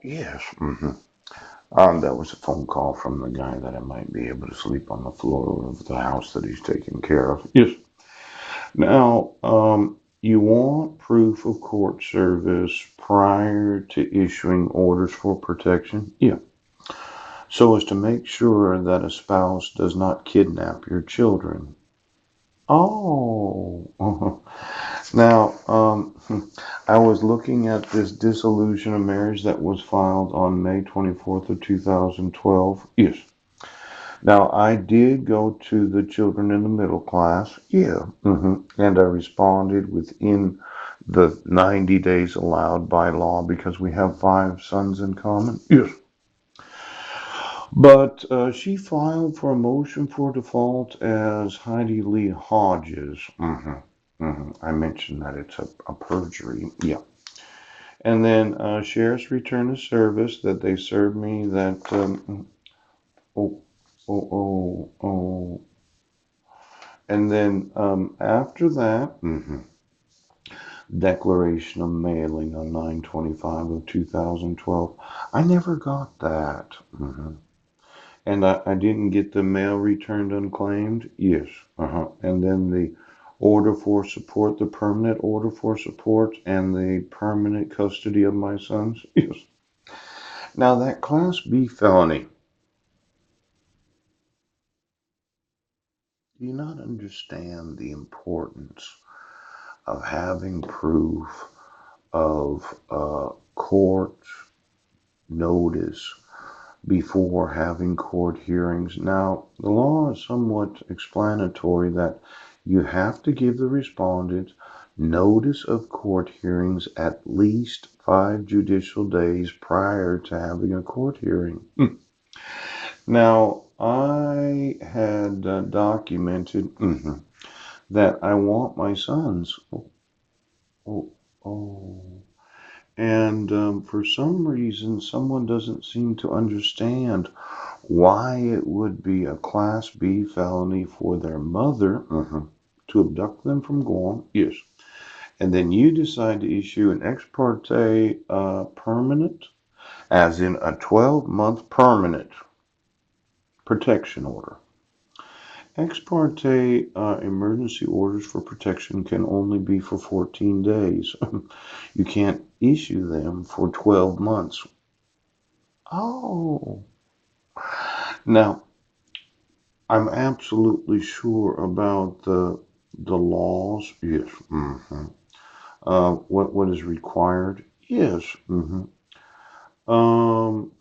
Yes. That was a phone call from the guy that I might be able to sleep on the floor of the house that he's taking care of. Yes. Now, you want proof of court service prior to issuing orders for protection? Yeah. So as to make sure that a spouse does not kidnap your children. Oh. Now, I was looking at this dissolution of marriage that was filed on May 24th of 2012. Yes. Now, I did go to the children in the middle class. Yeah. And I responded within the 90 days allowed by law because we have 5 sons in common. Yes. But she filed for a motion for default as Heidi Lee Hodges. I mentioned that it's a perjury. Yeah. And then sheriff's return of service that they served me that. Oh, oh. And then after that, declaration of mailing on 9/25 of 2012. I never got that. And I didn't get the mail returned unclaimed. Yes. And then the order for support, the permanent order for support, and the permanent custody of my sons. Yes. Now that Class B felony, do you not understand the importance of having proof of court notice before having court hearings? Now, the law is somewhat explanatory that you have to give the respondent notice of court hearings at least 5 judicial days prior to having a court hearing. Now, I had documented that I want my sons. Oh, oh. And for some reason, someone doesn't seem to understand why it would be a Class B felony for their mother to abduct them from Guam. Yes. And then you decide to issue an ex parte permanent, as in a 12-month permanent protection order. Ex parte emergency orders for protection can only be for 14 days. You can't issue them for 12 months. Oh. Now, I'm absolutely sure about the laws. Yes. What is required? Yes. Um.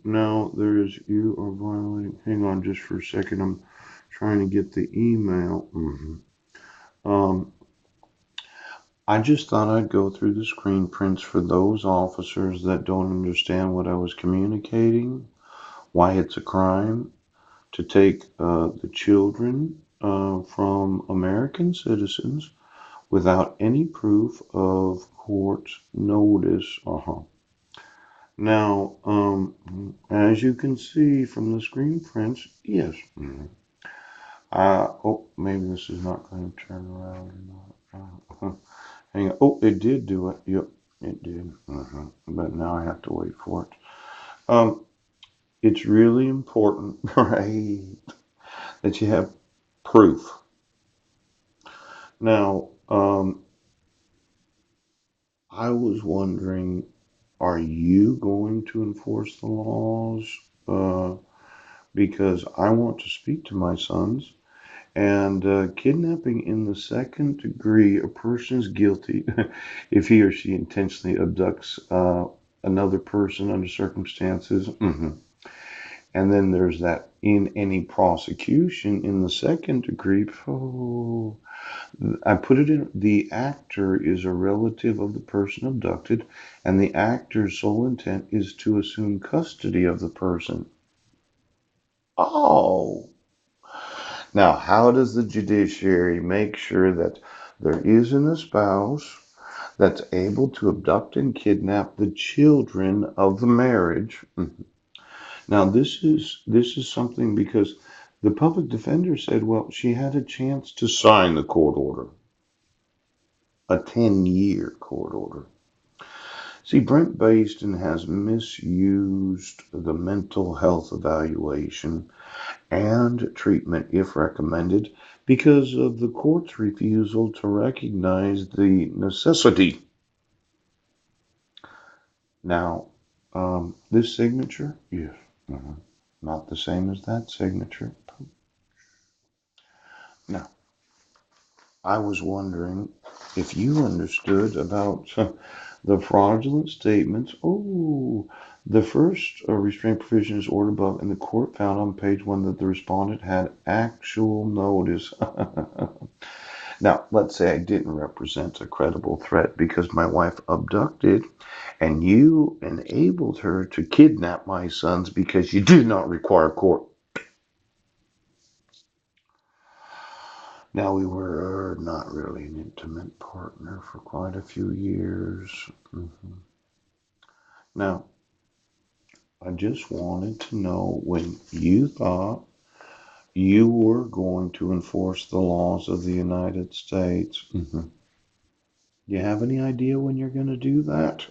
Now there is you are violating. Hang on, just for a second. I'm trying to get the email. Um. I just thought I'd go through the screen prints for those officers that don't understand what I was communicating, why it's a crime to take the children from American citizens without any proof of court notice. Now, as you can see from the screen prints, yes. Oh, maybe this is not going to turn around or not. Hang on. Oh, it did do it. Yep, it did. But now I have to wait for it. Um, it's really important, right, that you have proof. Now, I was wondering, are you going to enforce the laws? Uh, because I want to speak to my sons. And kidnapping in the second degree, a person is guilty if he or she intentionally abducts another person under circumstances. And then there's that in any prosecution in the second degree. Oh, I put it in the actor is a relative of the person abducted, and the actor's sole intent is to assume custody of the person. Oh, now how does the judiciary make sure that there isn't a spouse that's able to abduct and kidnap the children of the marriage? Now this is something because the public defender said, well, she had a chance to sign the court order, a 10-year court order. See, Brent Baston has misused the mental health evaluation and treatment if recommended because of the court's refusal to recognize the necessity. Now, this signature, yes, not the same as that signature. Now, I was wondering if you understood about the fraudulent statements. Oh, the first restraint provision is ordered above, and the court found on page 1 that the respondent had actual notice. Now, let's say I didn't represent a credible threat because my wife abducted and you enabled her to kidnap my sons because you did not require court. Now, we were not really an intimate partner for quite a few years. Now, I just wanted to know when you thought you were going to enforce the laws of the United States. Do you have any idea when you're going to do that?